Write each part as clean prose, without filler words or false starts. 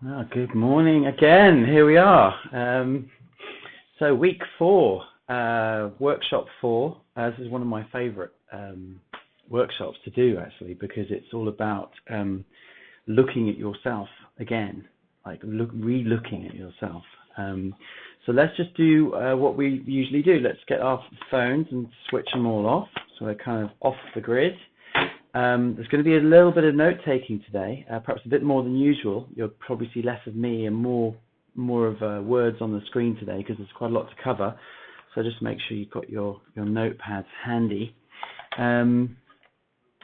Good morning again. Here we are. So week 4, workshop 4. This is one of my favorite workshops to do, actually, because it's all about looking at yourself again, like re-looking at yourself. So let's just do what we usually do. Let's get our phones and switch them all off, so they're kind of off the grid. There's going to be a little bit of note-taking today, perhaps a bit more than usual. You'll probably see less of me and more of words on the screen today because there's quite a lot to cover. So just make sure you've got your notepads handy.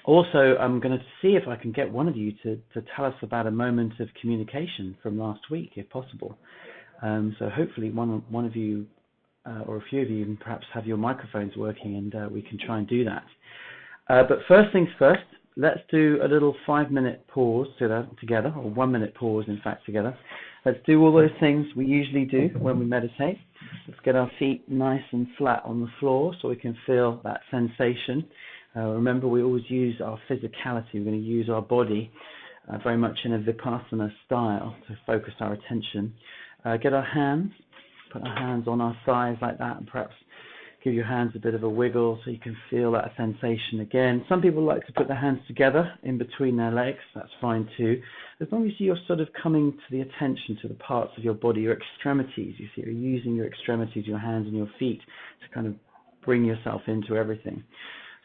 Also, I'm going to see if I can get one of you to tell us about a moment of communication from last week, if possible. So hopefully one of you or a few of you perhaps have your microphones working, and we can try and do that. But first things first, let's do a little 5-minute pause together, or 1-minute pause, in fact, together. Let's do all those things we usually do when we meditate. Let's get our feet nice and flat on the floor so we can feel that sensation. Remember, we always use our physicality. We're going to use our body very much in a Vipassana style to focus our attention. Get our hands, put our hands on our thighs like that, and perhaps give your hands a bit of a wiggle so you can feel that sensation again. Some people like to put their hands together in between their legs. That's fine too. As long as you're sort of coming to the attention to the parts of your body, your extremities. You see, you're using your extremities, your hands and your feet to kind of bring yourself into everything.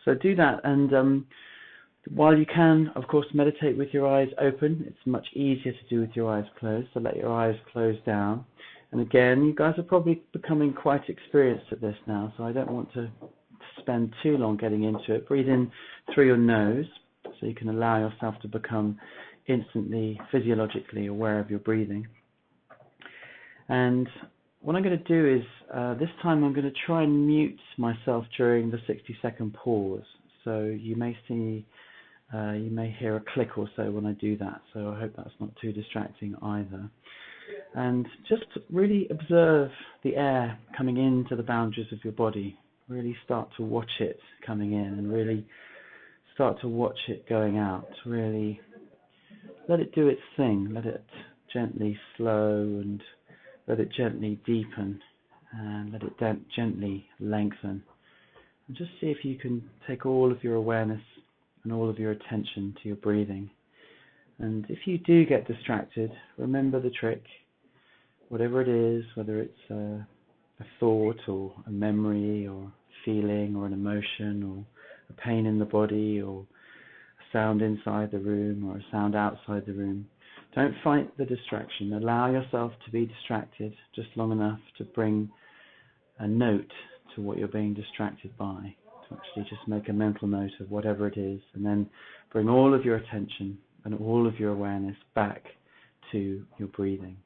So do that. And while you can, of course, meditate with your eyes open. It's much easier to do with your eyes closed. So let your eyes close down. And again, you guys are probably becoming quite experienced at this now, so I don't want to spend too long getting into it. Breathe in through your nose, so you can allow yourself to become instantly, physiologically aware of your breathing. And what I'm going to do is, this time I'm going to try and mute myself during the 60-second pause. So you may see, you may hear a click or so when I do that, so I hope that's not too distracting either. And just really observe the air coming into the boundaries of your body. Really start to watch it coming in and really start to watch it going out. Really let it do its thing. Let it gently slow and let it gently deepen and let it gently lengthen. And just see if you can take all of your awareness and all of your attention to your breathing. And if you do get distracted, remember the trick. Whatever it is, whether it's a thought or a memory or a feeling or an emotion or a pain in the body or a sound inside the room or a sound outside the room, don't fight the distraction. Allow yourself to be distracted just long enough to bring a note to what you're being distracted by, to actually just make a mental note of whatever it is, and then bring all of your attention and all of your awareness back to your breathing.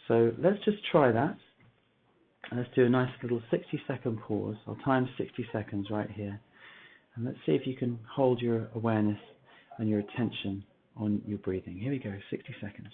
So let's just try that. Let's do a nice little 60-second pause. I'll time 60 seconds right here. And let's see if you can hold your awareness and your attention on your breathing. Here we go, 60 seconds.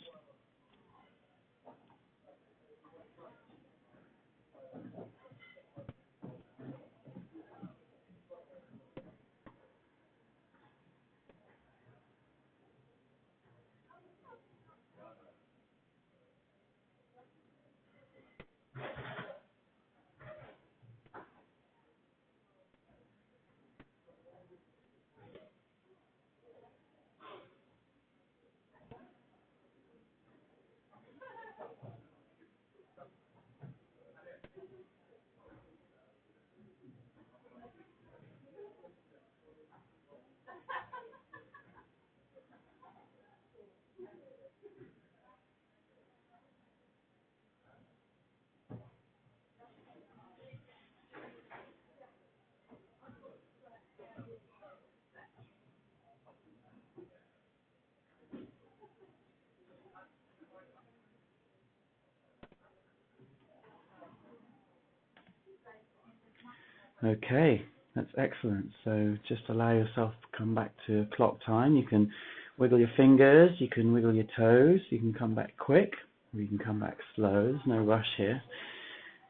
Okay, that's excellent. So just allow yourself to come back to clock time. You can wiggle your fingers, you can wiggle your toes, you can come back quick, or you can come back slow. There's no rush here.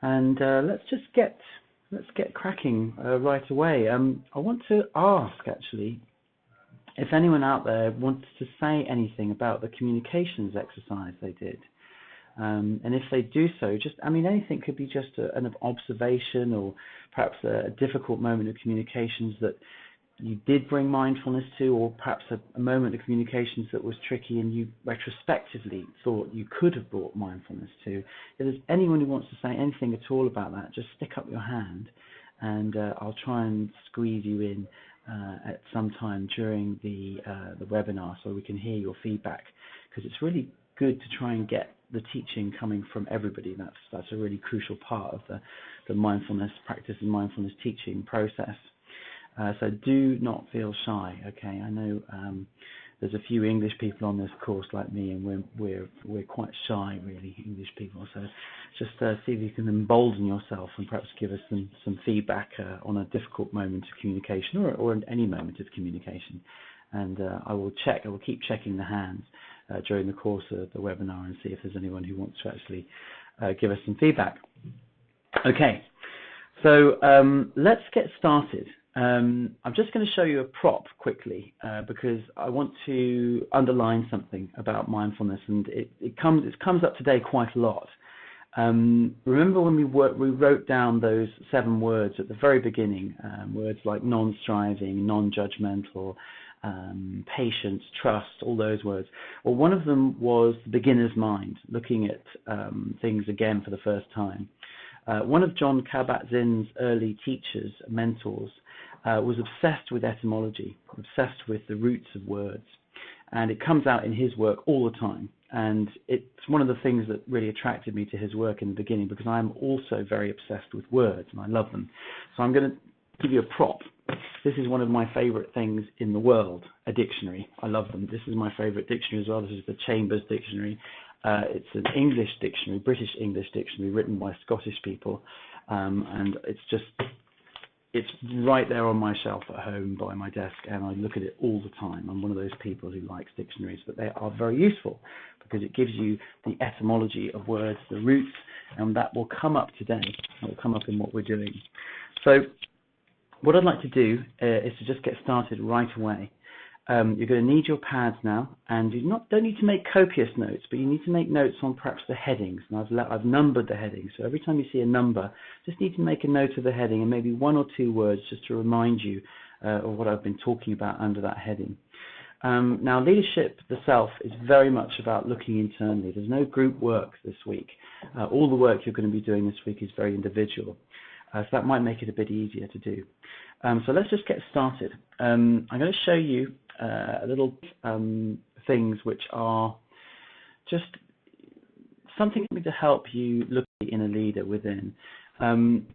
And let's get cracking right away. I want to ask, actually, if anyone out there wants to say anything about the communications exercise they did. And if they do so, anything could be just an observation or perhaps a difficult moment of communications that you did bring mindfulness to, or perhaps a moment of communications that was tricky and you retrospectively thought you could have brought mindfulness to. If there's anyone who wants to say anything at all about that, just stick up your hand and I'll try and squeeze you in at some time during the webinar so we can hear your feedback, because it's really good to try and get the teaching coming from everybody. That's a really crucial part of the mindfulness practice and mindfulness teaching process. So do not feel shy. Okay, I know there's a few English people on this course like me, and we're quite shy, really, English people. So just see if you can embolden yourself and perhaps give us some feedback on a difficult moment of communication, or any moment of communication. And I will keep checking the hands during the course of the webinar and see if there's anyone who wants to actually give us some feedback. Okay, so let's get started. I'm just going to show you a prop quickly because I want to underline something about mindfulness, and it comes up today quite a lot. Remember when we wrote down those 7 words at the very beginning, words like non-striving, non-judgmental, patience, trust, all those words. Well, one of them was the beginner's mind, looking at things again for the first time. One of John Kabat-Zinn's early teachers, mentors, was obsessed with etymology, obsessed with the roots of words. And it comes out in his work all the time. And it's one of the things that really attracted me to his work in the beginning, because I'm also very obsessed with words and I love them. So I'm going to give you a prop. This is one of my favorite things in the world, a dictionary. I love them. This is my favorite dictionary as well. This is the Chambers Dictionary. It's an English dictionary, British English dictionary, written by Scottish people. And it's right there on my shelf at home by my desk, and I look at it all the time. I'm one of those people who likes dictionaries, but they are very useful because it gives you the etymology of words, the roots, and that will come up today. That will come up in what we're doing. So what I'd like to do is to just get started right away. You're going to need your pads now, and you don't need to make copious notes, but you need to make notes on perhaps the headings. And I've numbered the headings, so every time you see a number, just need to make a note of the heading and maybe 1 or 2 words just to remind you of what I've been talking about under that heading. Now, leadership, the self, is very much about looking internally. There's no group work this week. All the work you're going to be doing this week is very individual. So that might make it a bit easier to do. So let's just get started. I'm going to show you little things which are just something to help you look at the inner leader within.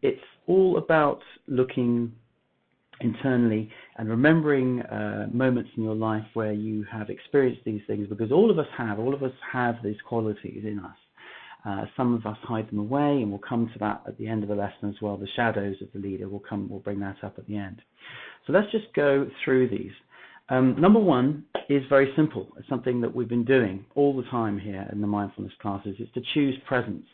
It's all about looking internally and remembering moments in your life where you have experienced these things, because all of us have these qualities in us. Some of us hide them away, and we'll come to that at the end of the lesson as well. The shadows of the leader, we'll bring that up at the end. So let's just go through these. Number 1 is very simple. It's something that we've been doing all the time here in the mindfulness classes. It's to choose presence.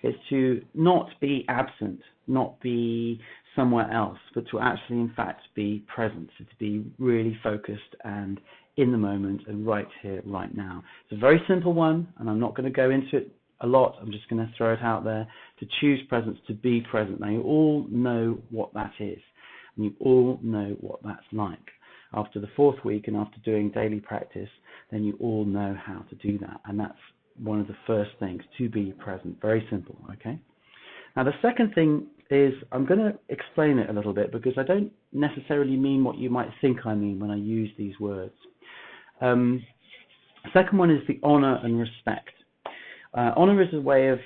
It's to not be absent, not be somewhere else, but to actually, in fact, be present. So to be really focused and in the moment and right here, right now. It's a very simple one, and I'm not going to go into it a lot. I'm just going to throw it out there. To choose presence, to be present. Now, you all know what that is, and you all know what that's like. After the 4th week and after doing daily practice, then you all know how to do that. And that's one of the first things, to be present. Very simple, okay? Now, the second thing is, I'm going to explain it a little bit, because I don't necessarily mean what you might think I mean when I use these words. The second one is the honor and respect. Honor is a way of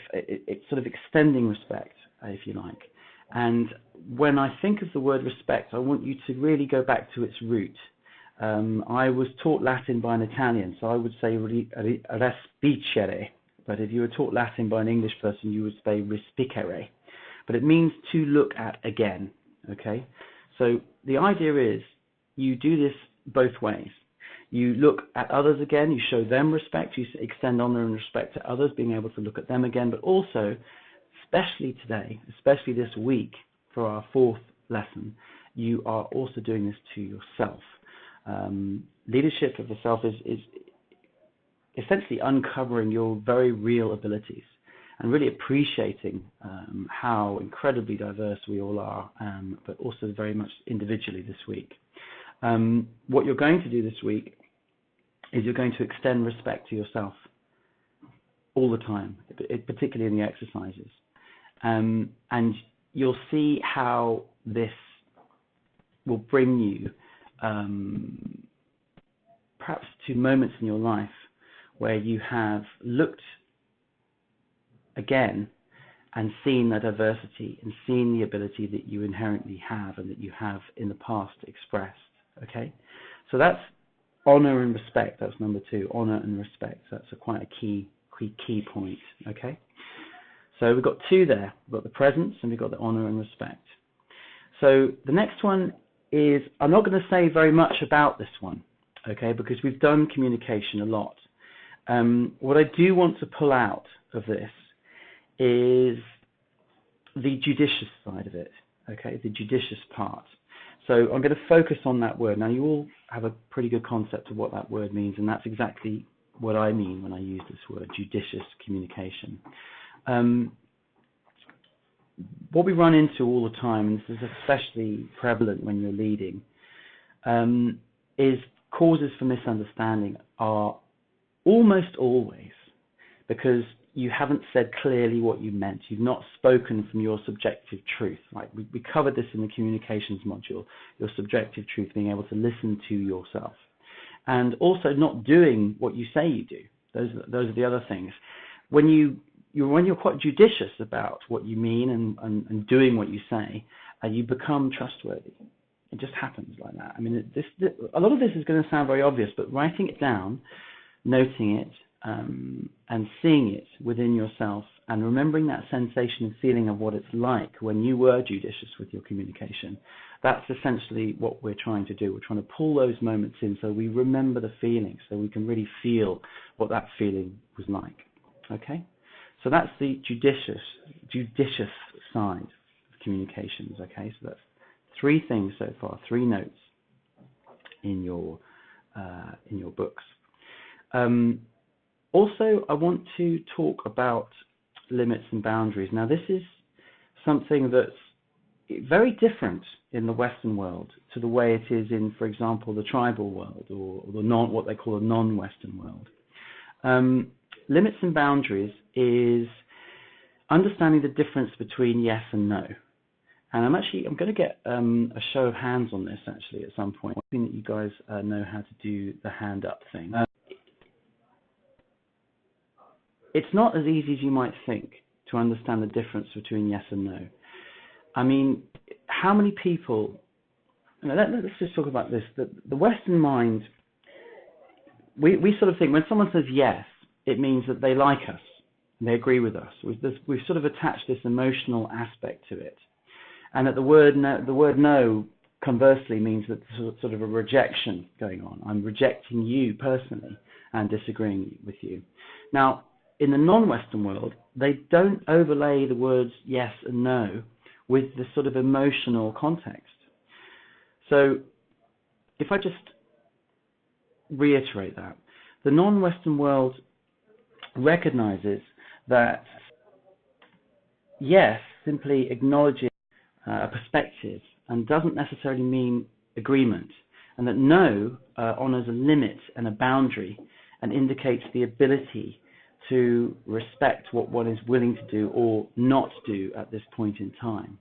sort of extending respect, if you like. And when I think of the word respect, I want you to really go back to its root. I was taught Latin by an Italian, so I would say respicere. But if you were taught Latin by an English person, you would say respicere. But it means to look at again, okay? So the idea is you do this both ways. You look at others again, you show them respect, you extend honor and respect to others, being able to look at them again, but also, especially today, especially this week for our 4th lesson, you are also doing this to yourself. Leadership of the self is essentially uncovering your very real abilities and really appreciating how incredibly diverse we all are, but also very much individually this week. What you're going to do this week is you're going to extend respect to yourself all the time, particularly in the exercises. And you'll see how this will bring you perhaps to moments in your life where you have looked again and seen the diversity and seen the ability that you inherently have and that you have in the past expressed. Okay, so that's honor and respect. That's number 2, honor and respect. That's quite a key point. Okay, so we've got 2 there. We've got the presence and we've got the honor and respect. So the next one is, I'm not going to say very much about this one, okay, because we've done communication a lot. What I do want to pull out of this is the judicious side of it, okay, the judicious part. So I'm going to focus on that word. Now, you all have a pretty good concept of what that word means, and that's exactly what I mean when I use this word, judicious communication. What we run into all the time, and this is especially prevalent when you're leading, is causes for misunderstanding are almost always because you haven't said clearly what you meant. You've not spoken from your subjective truth. Like we covered this in the communications module, your subjective truth, being able to listen to yourself. And also not doing what you say you do. Those are the other things. When you're quite judicious about what you mean and doing what you say, you become trustworthy. It just happens like that. I mean, a lot of this is going to sound very obvious, but writing it down, noting it, and seeing it within yourself, and remembering that sensation and feeling of what it's like when you were judicious with your communication, that's essentially what we're trying to do. We're trying to pull those moments in so we remember the feeling, so we can really feel what that feeling was like. Okay? So that's the judicious side of communications. Okay? So that's 3 things so far, 3 notes in your books. Also, I want to talk about limits and boundaries. Now, this is something that's very different in the Western world to the way it is in, for example, the tribal world or what they call a non-Western world. Limits and boundaries is understanding the difference between yes and no. And I'm going to get a show of hands on this actually at some point. I think that you guys know how to do the hand up thing. It's not as easy as you might think to understand the difference between yes and no. I mean, how many people, let's just talk about this, the Western mind, we sort of think when someone says yes, it means that they like us, and they agree with us. We've sort of attached this emotional aspect to it. And that the word no, conversely, means that there's sort of a rejection going on. I'm rejecting you personally and disagreeing with you. Now, in the non-Western world, they don't overlay the words yes and no with the sort of emotional context. So if I just reiterate that, the non-Western world recognizes that yes simply acknowledges a perspective and doesn't necessarily mean agreement, and that no honors a limit and a boundary and indicates the ability to respect what one is willing to do or not do at this point in time.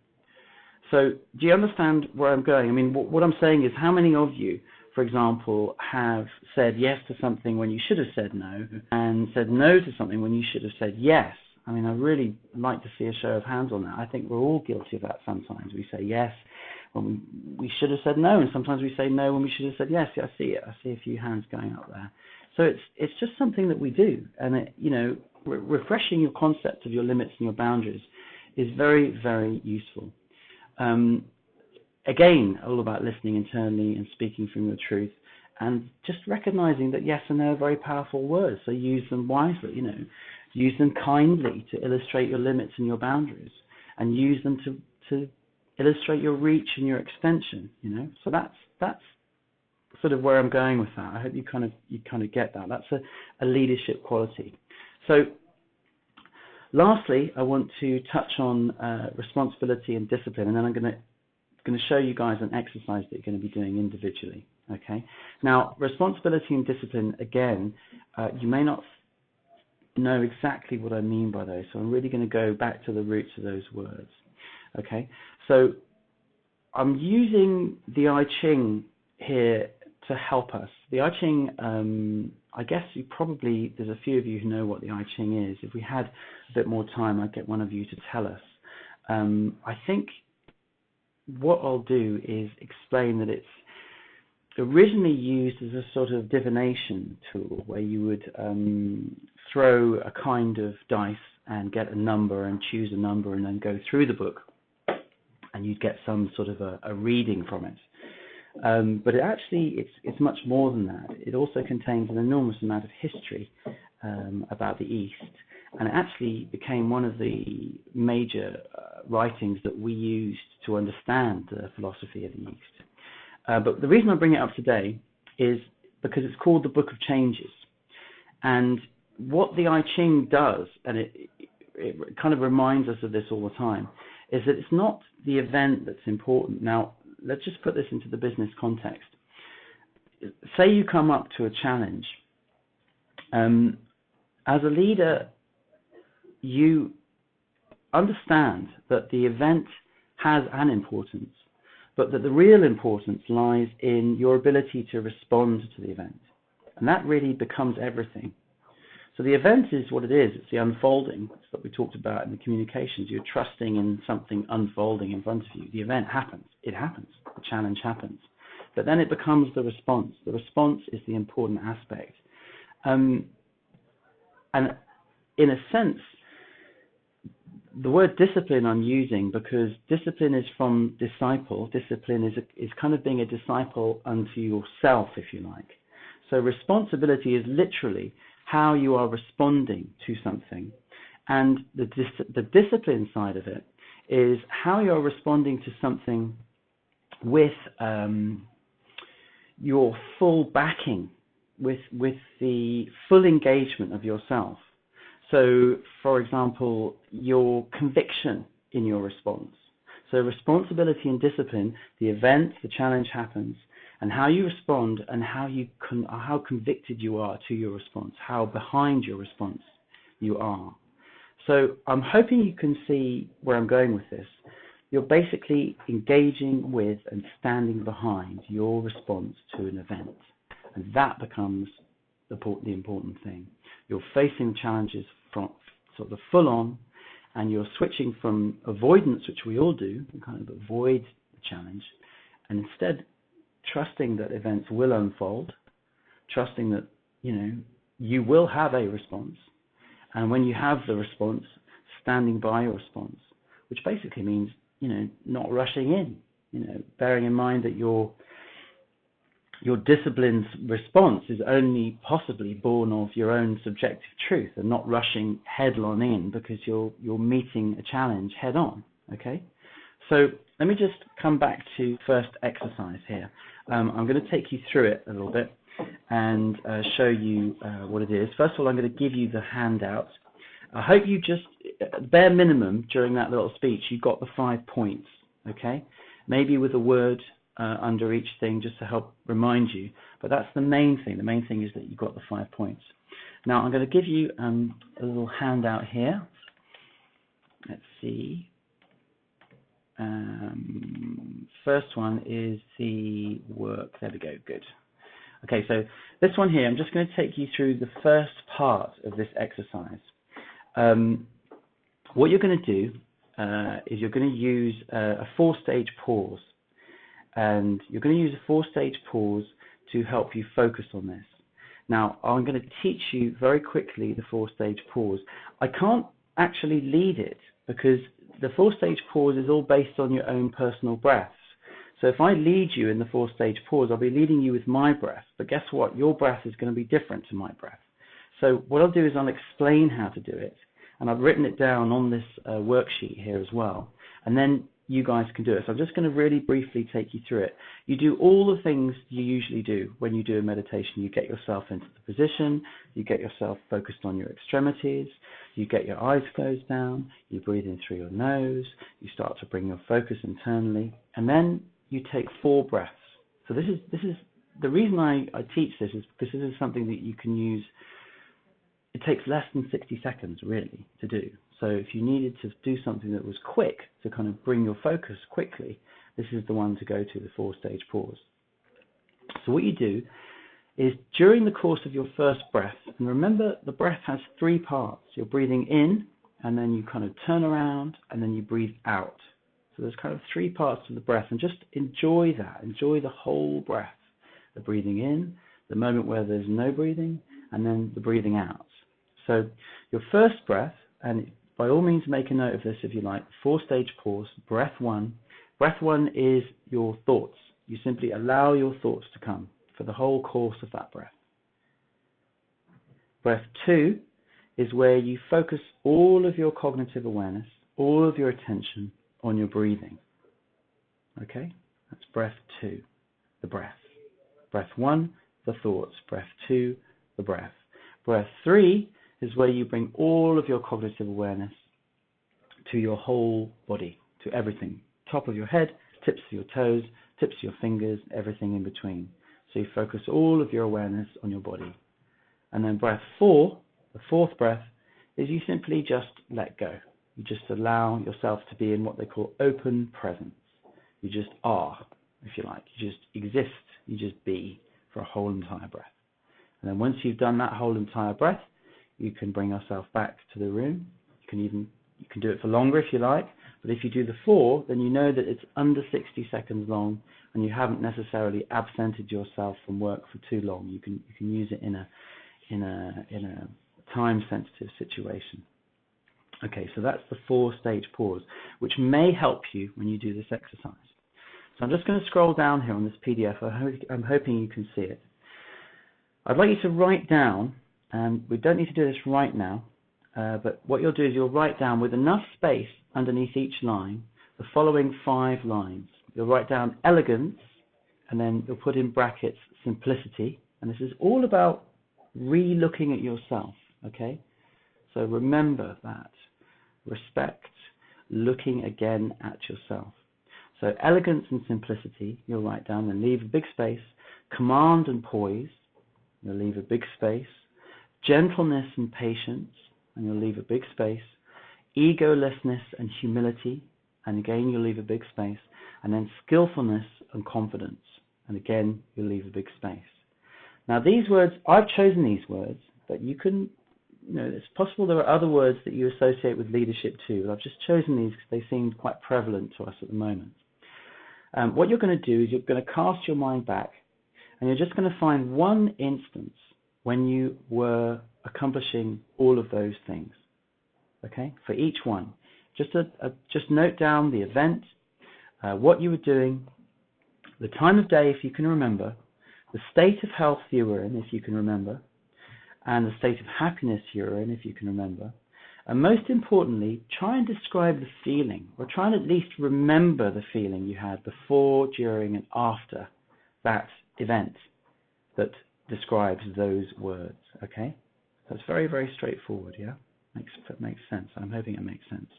So do you understand where I'm going? I mean, what I'm saying is, how many of you, for example, have said yes to something when you should have said no, and said no to something when you should have said yes? I mean, I really like to see a show of hands on that. I think we're all guilty of that sometimes. We say yes when we should have said no, and sometimes we say no when we should have said yes. Yeah, I see it. I see a few hands going up there. So it's just something that we do, and refreshing your concept of your limits and your boundaries is very, very useful. Again, all about listening internally and speaking from your truth, and just recognizing that yes and no are very powerful words. So use them wisely. Use them kindly to illustrate your limits and your boundaries, and use them to illustrate your reach and your extension. So that's sort of where I'm going with that. I hope you kind of get that. That's a leadership quality. So lastly, I want to touch on responsibility and discipline, and then I'm going to show you guys an exercise that you're going to be doing individually. Okay. Now, responsibility and discipline, again, you may not know exactly what I mean by those, so I'm really going to go back to the roots of those words. Okay. So I'm using the I Ching here to help us. The I Ching, I guess there's a few of you who know what the I Ching is. If we had a bit more time, I'd get one of you to tell us. I think what I'll do is explain that it's originally used as a sort of divination tool where you would throw a kind of dice and get a number and choose a number and then go through the book, and you'd get some sort of a reading from it. But it's much more than that. It also contains an enormous amount of history about the East, and it actually became one of the major writings that we used to understand the philosophy of the East. But the reason I bring it up today is because it's called the Book of Changes. And what the I Ching does, and it kind of reminds us of this all the time, is that it's not the event that's important. Now, let's just put this into the business context. Say you come up to a challenge. As a leader, you understand that the event has an importance, but that the real importance lies in your ability to respond to the event. And that really becomes everything. So the event is what it is. It's the unfolding. It's what we talked about in the communications. You're trusting in something unfolding in front of you. The event happens. It happens. The challenge happens. But then it becomes the response. The response is the important aspect. And in a sense, the word discipline I'm using because discipline is from disciple. Discipline is kind of being a disciple unto yourself, if you like. So responsibility is literally how you are responding to something. And the discipline side of it is how you're responding to something with your full backing, with the full engagement of yourself. So, for example, your conviction in your response. So responsibility and discipline, the event, the challenge happens, and how you respond and how convicted you are to your response, how behind your response you are. So I'm hoping you can see where I'm going with this. You're basically engaging with and standing behind your response to an event, and that becomes the important thing. You're facing challenges from sort of full on, and you're switching from avoidance, which we all do, and kind of avoid the challenge, and instead trusting that events will unfold, trusting that you will have a response, and when you have the response, standing by your response, which basically means not rushing in, bearing in mind that your discipline's response is only possibly born of your own subjective truth, and not rushing headlong in because you're meeting a challenge head on. Okay, so let me just come back to first exercise here. I'm going to take you through it a little bit and show you what it is. First of all, I'm going to give you the handout. I hope you just, bare minimum, during that little speech, you got the 5 points. Okay, maybe with a word under each thing just to help remind you, but that's the main thing. The main thing is that you got the 5 points. Now I'm going to give you a little handout here. Let's see. First one is the work. There we go. Good. Okay, so this one here, I'm just going to take you through the first part of this exercise. What you're going to do is you're going to use a 4-stage pause. And you're going to use a 4-stage pause to help you focus on this. Now, I'm going to teach you very quickly the 4-stage pause. I can't actually lead it because the 4-stage pause is all based on your own personal breaths. So if I lead you in the 4-stage pause, I'll be leading you with my breath. But guess what? Your breath is going to be different to my breath. So what I'll do is I'll explain how to do it. And I've written it down on this worksheet here as well. And then you guys can do it. So I'm just going to really briefly take you through it. You do all the things you usually do when you do a meditation. You get yourself into the position, you get yourself focused on your extremities, you get your eyes closed down, you breathe in through your nose, you start to bring your focus internally, and then you take 4 breaths. So this is the reason I teach this is because this is something that you can use. It takes less than 60 seconds really to do. So if you needed to do something that was quick to kind of bring your focus quickly, this is the one to go to, the 4-stage pause. So what you do is during the course of your first breath, and remember the breath has 3 parts. You're breathing in, and then you kind of turn around, and then you breathe out. So there's kind of 3 parts to the breath, and just enjoy that. Enjoy the whole breath. The breathing in, the moment where there's no breathing, and then the breathing out. So your first breath, and by all means make a note of this if you like, 4-stage pause, breath 1. Breath 1 is your thoughts. You simply allow your thoughts to come for the whole course of that breath. Breath 2 is where you focus all of your cognitive awareness, all of your attention on your breathing. Okay? That's breath 2, the breath. Breath 1, the thoughts. Breath 2, the breath. Breath 3 is where you bring all of your cognitive awareness to your whole body, to everything. Top of your head, tips of your toes, tips of your fingers, everything in between. So you focus all of your awareness on your body. And then breath 4, the 4th breath, is you simply just let go. You just allow yourself to be in what they call open presence. You just are, if you like. You just exist. You just be for a whole entire breath. And then once you've done that whole entire breath, you can bring yourself back to the room. You can do it for longer if you like, but if you do the 4, then you know that it's under 60 seconds long, and you haven't necessarily absented yourself from work for too long. You can use it in a time-sensitive situation. Okay, so that's the 4-stage pause, which may help you when you do this exercise. So I'm just going to scroll down here on this PDF. I'm hoping you can see it. I'd like you to write down, and we don't need to do this right now, but what you'll do is you'll write down with enough space underneath each line the following 5 lines. You'll write down elegance, and then you'll put in brackets simplicity, and this is all about re-looking at yourself, okay? So remember that. Respect, looking again at yourself. So elegance and simplicity, you'll write down and leave a big space. Command and poise, you'll leave a big space. Gentleness and patience, and you'll leave a big space. Egolessness and humility, and again you'll leave a big space. And then skillfulness and confidence, and again you'll leave a big space. Now these words, I've chosen these words, but you can, it's possible there are other words that you associate with leadership too, but I've just chosen these because they seem quite prevalent to us at the moment. What you're going to do is you're going to cast your mind back, and you're just going to find one instance when you were accomplishing all of those things, okay, for each one. Just note down the event, what you were doing, the time of day if you can remember, the state of health you were in if you can remember, and the state of happiness you were in if you can remember. And most importantly, try and describe the feeling, or try and at least remember the feeling you had before, during, and after that event that describes those words, okay? So it's very, very straightforward, yeah? Makes sense. I'm hoping it makes sense.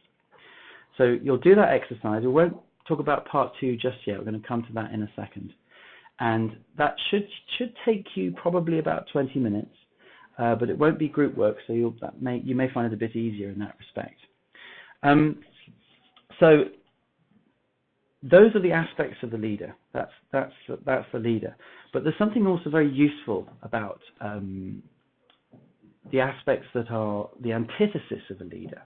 So you'll do that exercise. We won't talk about part 2 just yet. We're going to come to that in a second. And that should take you probably about 20 minutes, but it won't be group work, so you may find it a bit easier in that respect. So those are the aspects of the leader. That's the leader. But there's something also very useful about the aspects that are the antithesis of a leader,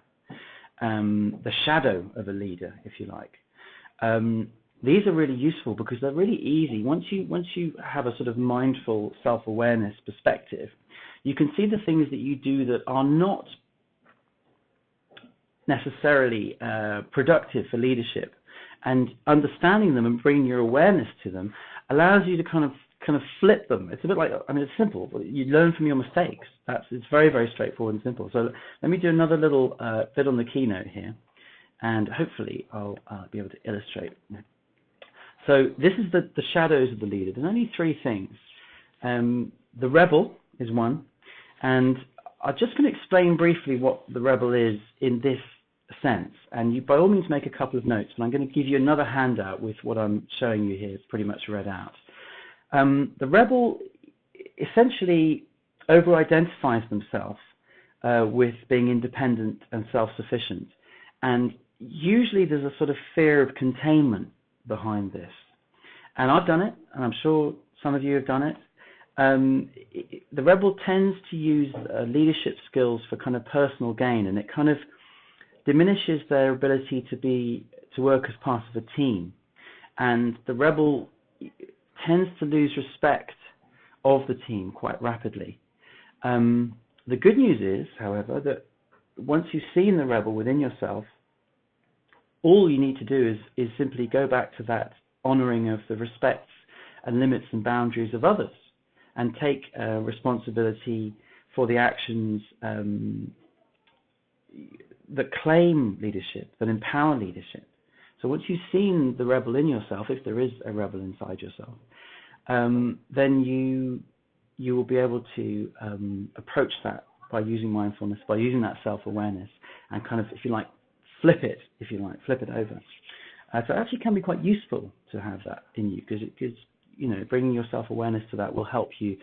the shadow of a leader, if you like. These are really useful because they're really easy. Once you have a sort of mindful self-awareness perspective, you can see the things that you do that are not necessarily productive for leadership, and understanding them and bringing your awareness to them allows you to kind of flip them. It's a bit like, it's simple. You learn from your mistakes. It's very, very straightforward and simple. So let me do another little bit on the keynote here. and hopefully I'll be able to illustrate. So this is the shadows of the leader. There's only three things. The rebel is one, and I'm just going to explain briefly what the rebel is in this sense, and you by all means make a couple of notes, and I'm going to give you another handout with what I'm showing you here pretty much read out. The rebel essentially over-identifies themselves with being independent and self-sufficient, and usually there's a sort of fear of containment behind this. And I've done it, and I'm sure some of you have done it. The rebel tends to use leadership skills for kind of personal gain, and it kind of diminishes their ability to work as part of a team. And the rebel tends to lose respect of the team quite rapidly. The good news is, however, that once you've seen the rebel within yourself, all you need to do is simply go back to that honoring of the respects and limits and boundaries of others, and take responsibility for the actions that claim leadership, that empower leadership. So once you've seen the rebel in yourself, if there is a rebel inside yourself, then you will be able to approach that by using mindfulness, by using that self-awareness, and kind of, if you like, flip it over. So it actually can be quite useful to have that in you, because bringing your self-awareness to that will help you,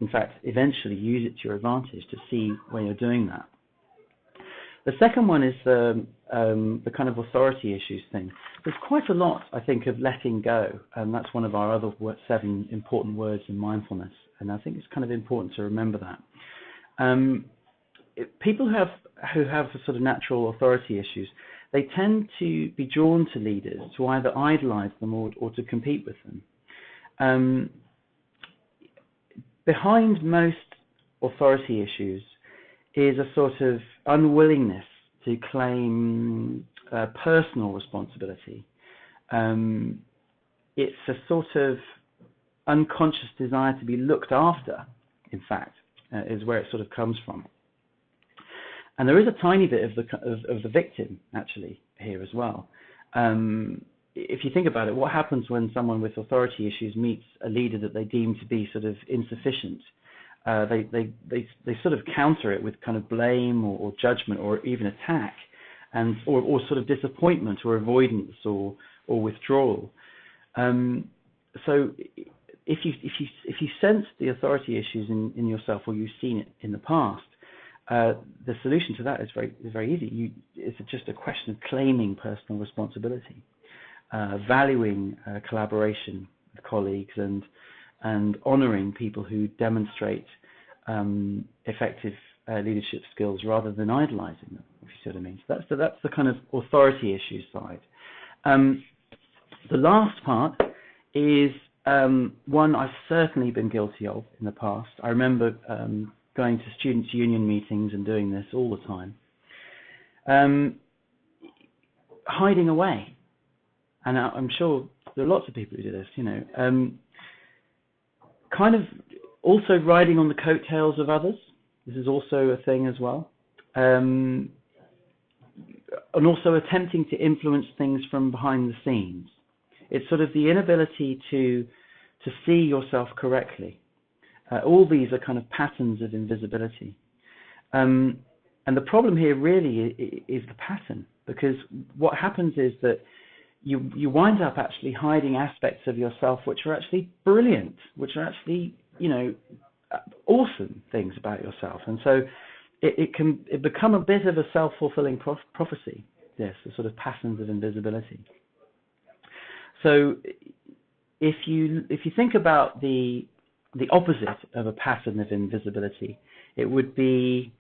in fact, eventually use it to your advantage to see when you're doing that. The second one is the kind of authority issues thing. There's quite a lot, I think, of letting go, and that's one of our other 7 important words in mindfulness, and I think it's kind of important to remember that. People who have sort of natural authority issues, they tend to be drawn to leaders to either idolize them or to compete with them. Behind most authority issues is a sort of unwillingness to claim personal responsibility. It's a sort of unconscious desire to be looked after, in fact, is where it sort of comes from. And there is a tiny bit of the victim, actually, here as well. If you think about it, what happens when someone with authority issues meets a leader that they deem to be sort of insufficient? They sort of counter it with kind of blame or judgment or even attack, or sort of disappointment or avoidance or withdrawal. So if you sense the authority issues in yourself, or you've seen it in the past, the solution to that is very easy. It's just a question of claiming personal responsibility, valuing collaboration with colleagues, and honoring people who demonstrate effective leadership skills rather than idolizing them, if you see what I mean. So that's the kind of authority issue side. The last part is one I've certainly been guilty of in the past. I remember going to students' union meetings and doing this all the time. Hiding away. And I'm sure there are lots of people who do this, kind of also riding on the coattails of others. This is also a thing as well. And also attempting to influence things from behind the scenes. It's sort of the inability to see yourself correctly. All these are kind of patterns of invisibility. And the problem here really is the pattern, because what happens is that you wind up actually hiding aspects of yourself which are actually brilliant, which are actually, awesome things about yourself. And so it can become a bit of a self-fulfilling prophecy, this, the sort of patterns of invisibility. So if you think about the opposite of a pattern of invisibility, it would be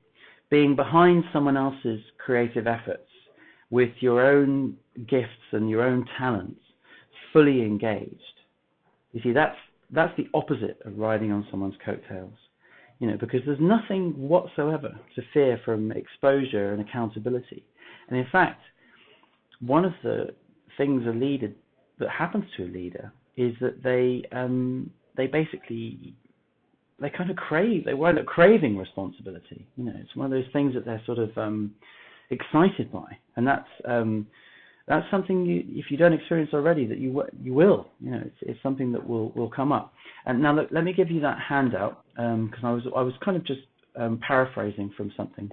being behind someone else's creative efforts with your own gifts and your own talents fully engaged. You see, that's the opposite of riding on someone's coattails, because there's nothing whatsoever to fear from exposure and accountability. And in fact, one of the things that happens to a leader is that they wind up craving responsibility. It's one of those things that they're sort of excited by, and that's something if you don't experience already, that you will. It's something that will come up. And now let me give you that handout, because I was kind of just paraphrasing from something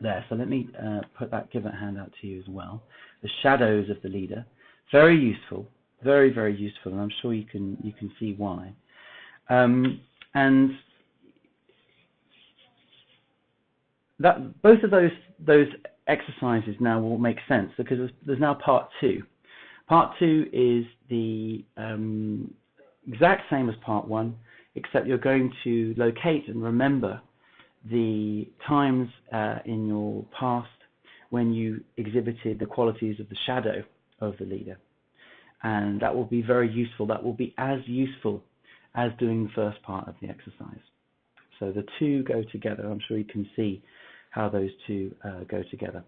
there. So let me give that handout to you as well. The shadows of the leader, very useful, very, very useful, and I'm sure you can see why. And that both of those exercises now will make sense, because there's now part 2. Part 2 is the exact same as part 1, except you're going to locate and remember the times in your past when you exhibited the qualities of the shadow of the leader. And that will be very useful. That will be as useful as doing the first part of the exercise. So the two go together. I'm sure you can see how those two go together.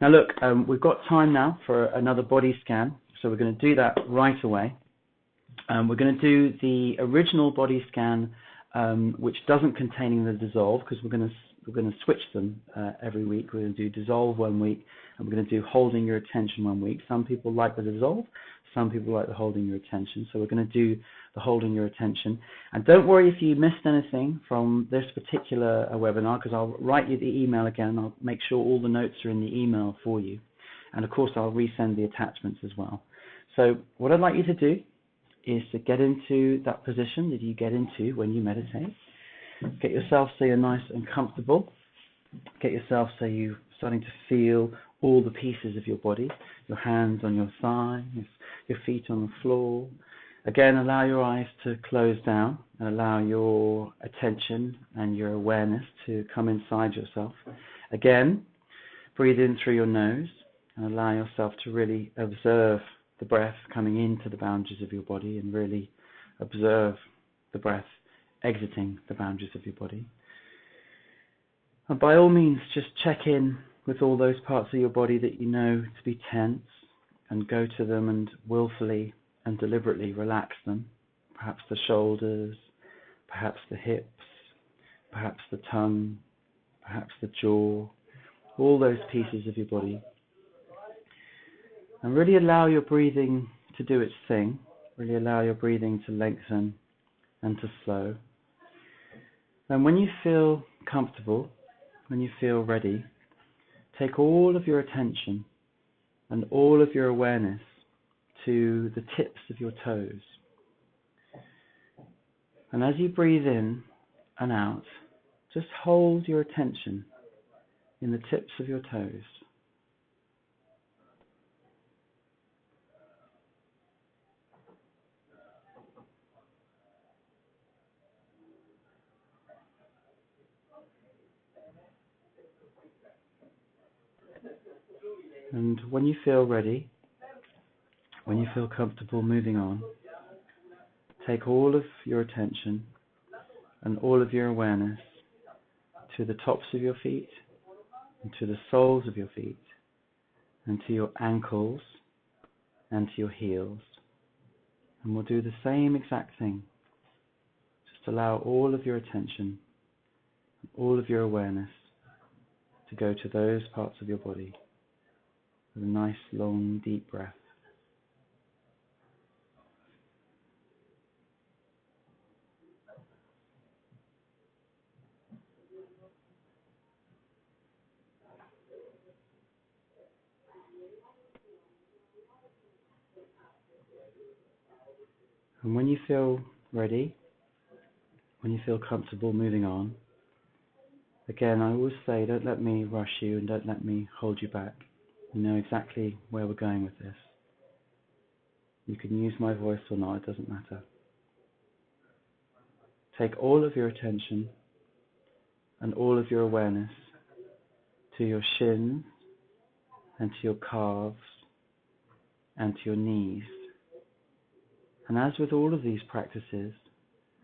Now look, we've got time now for another body scan, so we're going to do that right away. We're going to do the original body scan, which doesn't contain the dissolve, because we're going to switch them every week. We're going to do dissolve one week, and we're going to do holding your attention one week. Some people like the dissolve, some people like the holding your attention. So we're going to do the holding your attention. And don't worry if you missed anything from this particular webinar, because I'll write you the email again. I'll make sure all the notes are in the email for you. And of course, I'll resend the attachments as well. So what I'd like you to do is to get into that position that you get into when you meditate. Get yourself so you're nice and comfortable. Get yourself so you're starting to feel all the pieces of your body, your hands on your thigh, your feet on the floor. Again, allow your eyes to close down and allow your attention and your awareness to come inside yourself. Again, breathe in through your nose and allow yourself to really observe the breath coming into the boundaries of your body, and really observe the breath exiting the boundaries of your body. And by all means, just check in with all those parts of your body that you know to be tense, and go to them and willfully and deliberately relax them. Perhaps the shoulders, perhaps the hips, perhaps the tongue, perhaps the jaw, all those pieces of your body. And really allow your breathing to do its thing. Really allow your breathing to lengthen and to slow. And when you feel comfortable, when you feel ready, take all of your attention and all of your awareness to the tips of your toes. And as you breathe in and out, just hold your attention in the tips of your toes. And when you feel ready, when you feel comfortable moving on, take all of your attention and all of your awareness to the tops of your feet, and to the soles of your feet, and to your ankles, and to your heels. And we'll do the same exact thing. Just allow all of your attention, all of your awareness to go to those parts of your body with a nice, long, deep breath. And when you feel ready, when you feel comfortable moving on, again, I always say, don't let me rush you and don't let me hold you back. You know exactly where we're going with this. You can use my voice or not, it doesn't matter. Take all of your attention and all of your awareness to your shins and to your calves and to your knees. And as with all of these practices,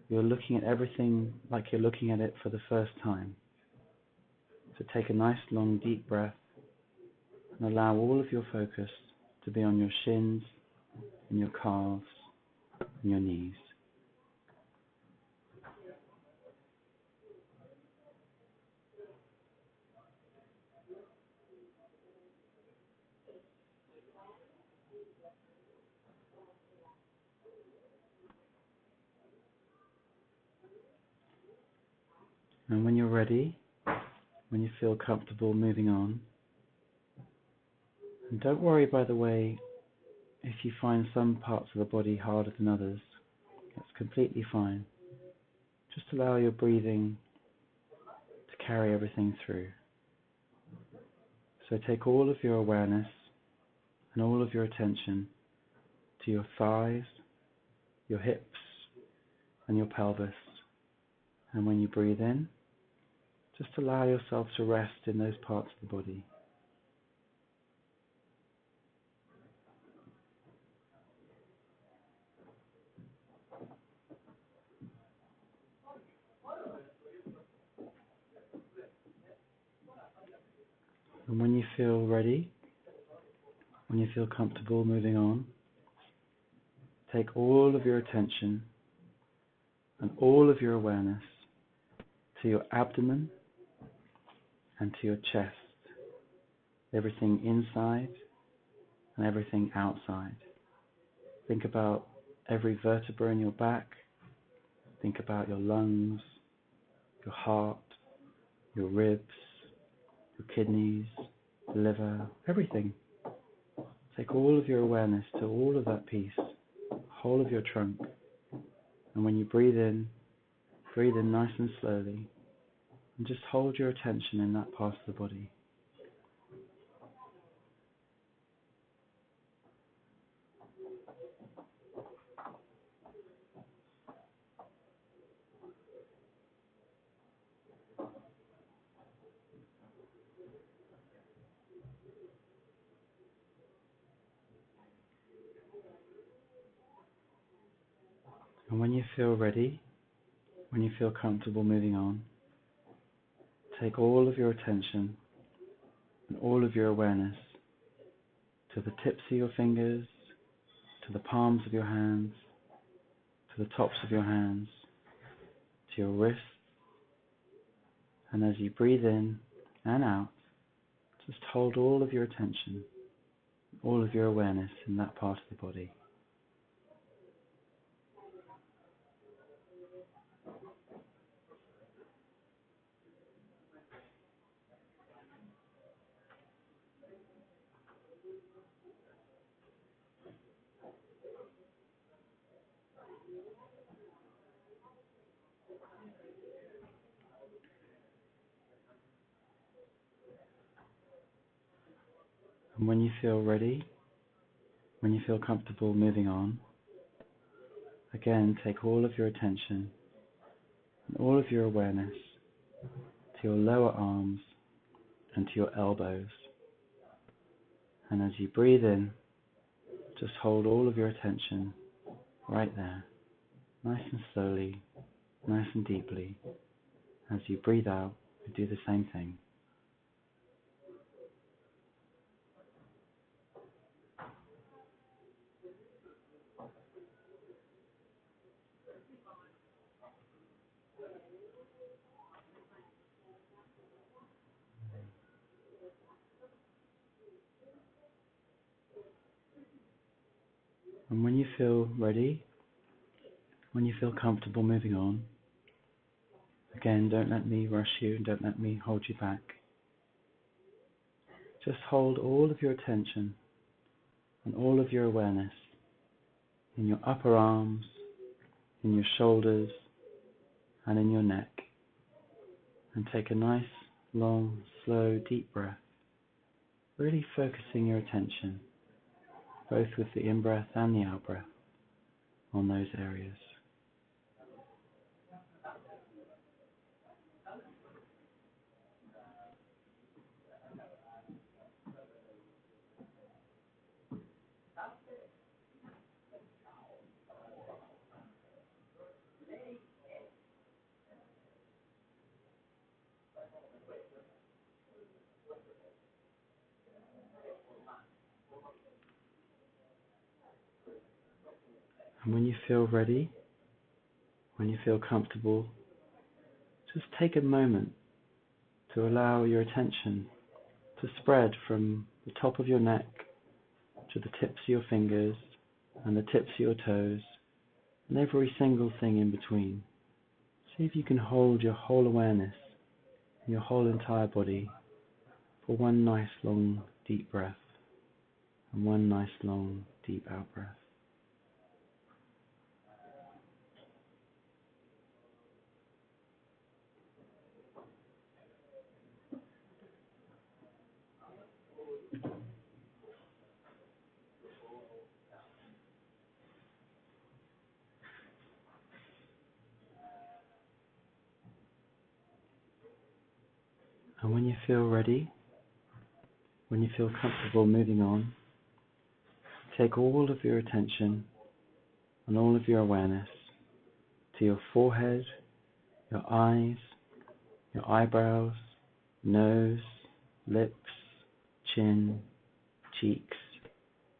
you're looking at everything like you're looking at it for the first time. So take a nice long deep breath and allow all of your focus to be on your shins and your calves and your knees. And when you're ready, when you feel comfortable moving on, and don't worry, by the way, if you find some parts of the body harder than others. That's completely fine. Just allow your breathing to carry everything through. So take all of your awareness and all of your attention to your thighs, your hips, and your pelvis. And when you breathe in, just allow yourself to rest in those parts of the body. And when you feel ready, when you feel comfortable moving on, take all of your attention and all of your awareness to your abdomen and to your chest, everything inside and everything outside. Think about every vertebra in your back. Think about your lungs, your heart, your ribs, your kidneys, liver, everything. Take all of your awareness to all of that piece, whole of your trunk. And when you breathe in nice and slowly, and just hold your attention in that part of the body. And when you feel ready, when you feel comfortable moving on, take all of your attention and all of your awareness to the tips of your fingers, to the palms of your hands, to the tops of your hands, to your wrists. And as you breathe in and out, just hold all of your attention, all of your awareness in that part of the body. And when you feel ready, when you feel comfortable moving on, again take all of your attention and all of your awareness to your lower arms and to your elbows. And as you breathe in, just hold all of your attention right there, nice and slowly, nice and deeply. As you breathe out, you do the same thing. And when you feel ready, when you feel comfortable moving on, again, don't let me rush you and don't let me hold you back. Just hold all of your attention and all of your awareness in your upper arms, in your shoulders, and in your neck. And take a nice, long, slow, deep breath, really focusing your attention, both with the in-breath and the out-breath, on those areas. And when you feel ready, when you feel comfortable, just take a moment to allow your attention to spread from the top of your neck to the tips of your fingers and the tips of your toes and every single thing in between. See if you can hold your whole awareness in your whole entire body for one nice long deep breath and one nice long deep out breath. And when you feel ready, when you feel comfortable moving on, take all of your attention and all of your awareness to your forehead, your eyes, your eyebrows, nose, lips, chin, cheeks,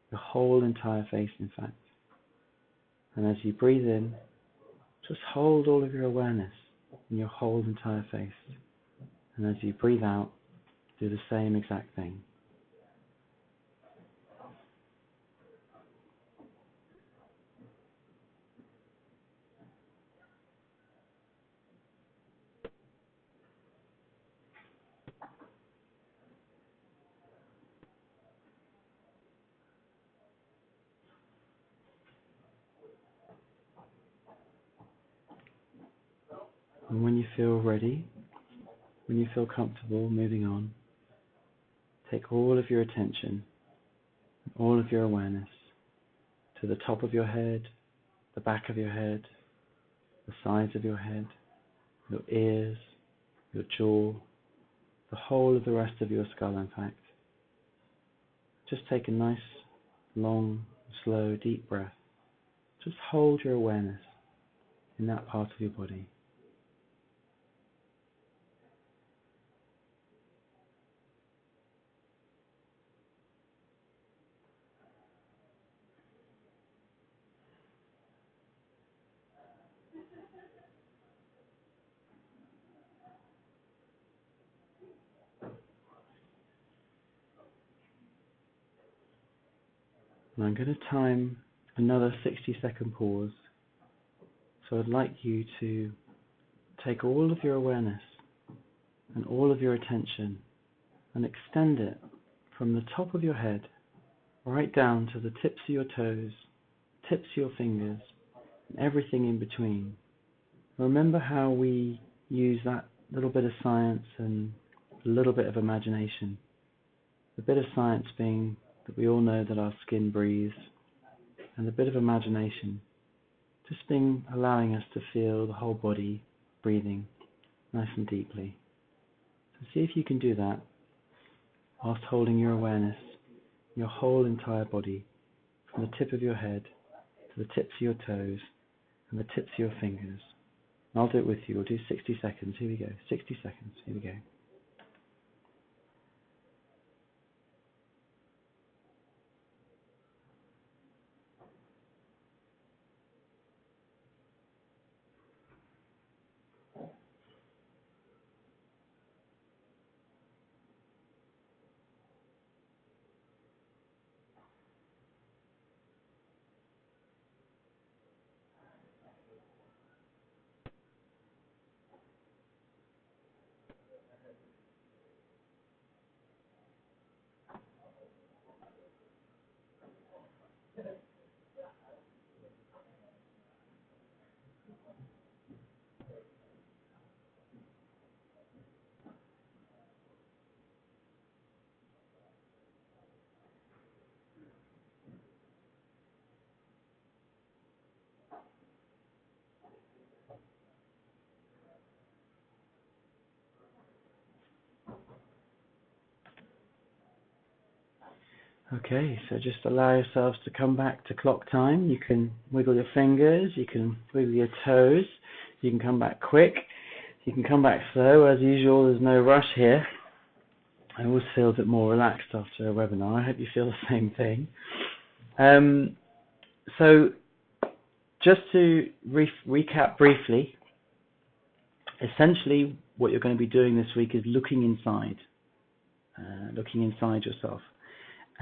your whole entire face, in fact. And as you breathe in, just hold all of your awareness in your whole entire face. And as you breathe out, do the same exact thing. And when you feel ready, when you feel comfortable moving on, take all of your attention, all of your awareness to the top of your head, the back of your head, the sides of your head, your ears, your jaw, the whole of the rest of your skull, in fact. Just take a nice, long, slow, deep breath. Just hold your awareness in that part of your body. And I'm going to time another 60-second pause. So I'd like you to take all of your awareness and all of your attention and extend it from the top of your head right down to the tips of your toes, tips of your fingers, and everything in between. Remember how we use that little bit of science and a little bit of imagination. The bit of science being that we all know that our skin breathes, and the bit of imagination just being allowing us to feel the whole body breathing nice and deeply. So see if you can do that whilst holding your awareness, your whole entire body, from the tip of your head to the tips of your toes and the tips of your fingers. And I'll do it with you. We'll do 60 seconds. Here we go. 60 seconds. Here we go. Okay, so just allow yourselves to come back to clock time. You can wiggle your fingers, you can wiggle your toes, you can come back quick, you can come back slow. As usual, there's no rush here. I always feel a bit more relaxed after a webinar. I hope you feel the same thing. So just to recap briefly, essentially what you're going to be doing this week is looking inside yourself.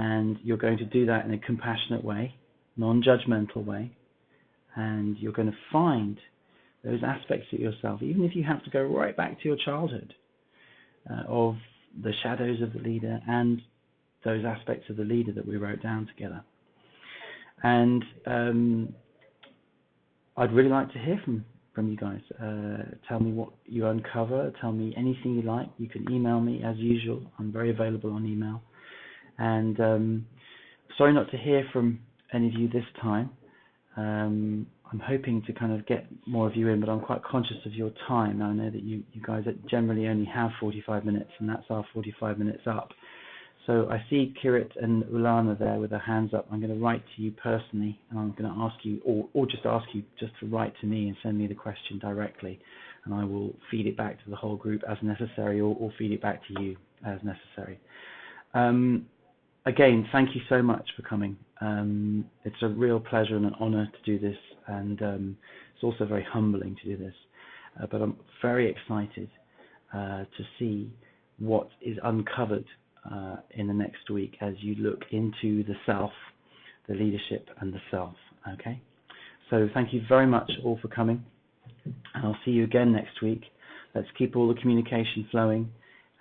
And you're going to do that in a compassionate way, non-judgmental way. And you're going to find those aspects of yourself, even if you have to go right back to your childhood, of the shadows of the leader and those aspects of the leader that we wrote down together. And I'd really like to hear from you guys. Tell me what you uncover. Tell me anything you like. You can email me as usual. I'm very available on email. And sorry not to hear from any of you this time. I'm hoping to kind of get more of you in, but I'm quite conscious of your time. I know that you guys generally only have 45 minutes, and that's our 45 minutes up. So I see Kirit and Ulana there with their hands up. I'm going to write to you personally, and I'm going to ask you, or just ask you just to write to me and send me the question directly, and I will feed it back to the whole group as necessary, or feed it back to you as necessary. Again, thank you so much for coming. It's a real pleasure and an honor to do this, and it's also very humbling to do this. But I'm very excited to see what is uncovered in the next week as you look into the self, the leadership, and the self. Okay? So thank you very much all for coming, and I'll see you again next week. Let's keep all the communication flowing,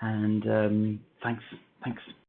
and thanks.